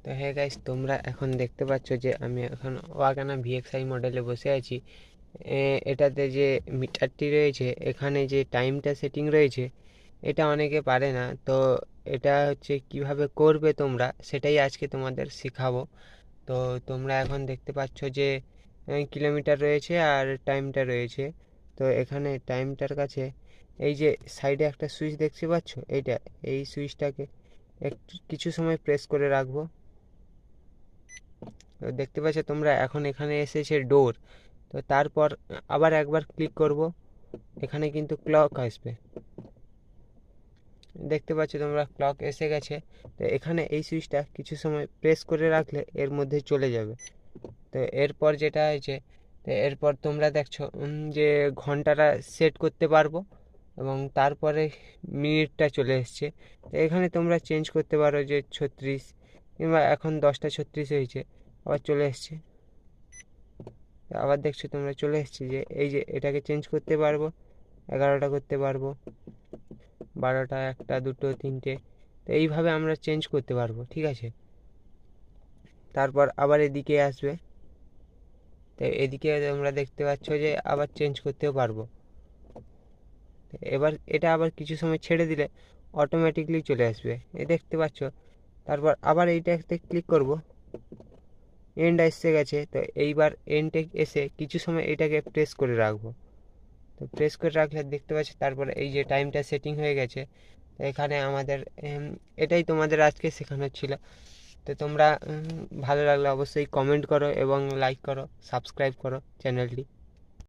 তো হ্যাঁ গাইস, তোমরা এখন দেখতে পাচ্ছ যে আমি এখন ওয়াগানা ভিএক্সআই মডেলে বসে আছি। এটাতে যে মিটারটি রয়েছে, এখানে যে টাইমটা সেটিং রয়েছে, এটা অনেকে পারে না। তো এটা হচ্ছে কিভাবে করবে তোমরা, সেটাই আজকে তোমাদের শেখাবো। তো তোমরা এখন দেখতে পাচ্ছ যে কিলোমিটার রয়েছে আর টাইমটা রয়েছে। তো এখানে টাইমটার কাছে এই যে সাইডে একটা সুইচ দেখতে পাচ্ছ, এই সুইচটাকে একটু কিছু সময় প্রেস করে রাখবো। তো দেখতে পাচ্ছ তোমরা এখন এখানে এসেছে ডোর। তো তারপর আবার একবার ক্লিক করব, এখানে কিন্তু ক্লক আসবে। দেখতে পাচ্ছ তোমরা ক্লক এসে গেছে। তো এখানে এই সুইচটা কিছু সময় প্রেস করে রাখলে এর মধ্যে চলে যাবে। তো এরপর যেটা হয়েছে, তো এরপর তোমরা দেখছো যে ঘন্টাটা সেট করতে পারবো এবং তারপরে মিনিটটা চলে এসছে। তো এখানে তোমরা চেঞ্জ করতে পারো যে 36, কিংবা এখন 10টা 36 হয়েছে, আবার চলে এসছে। আবার দেখছো তোমরা চলে এসছে যে এই যে এটাকে চেঞ্জ করতে পারবো, 11টা করতে পারবো, 12টা, 1টা, 2টো, 3টে। তো এইভাবে আমরা চেঞ্জ করতে পারবো, ঠিক আছে। তারপর আবার এদিকে আসবে। তো এদিকে তোমরা দেখতে পাচ্ছ যে আবার চেঞ্জ করতেও পারবো। এবার এটা আবার কিছু সময় ছেড়ে দিলে অটোমেটিকলি চলে আসবে, দেখতে পাচ্ছ। তারপর আবার এইটাতে ক্লিক করব, এন্ড এসে গেছে। তো এইবার এন্ডে এসে কিছু সময় এটাকে প্রেস করে রাখবো। তো প্রেস করে রাখলে দেখতে পাচ্ছি তারপরে এই যে টাইমটা সেটিং হয়ে গেছে। তো এখানে আমাদের এটাই তোমাদের আজকে শেখানোর ছিল। তো তোমরা ভালো লাগলে অবশ্যই কমেন্ট করো এবং লাইক করো, সাবস্ক্রাইব করো চ্যানেলটি।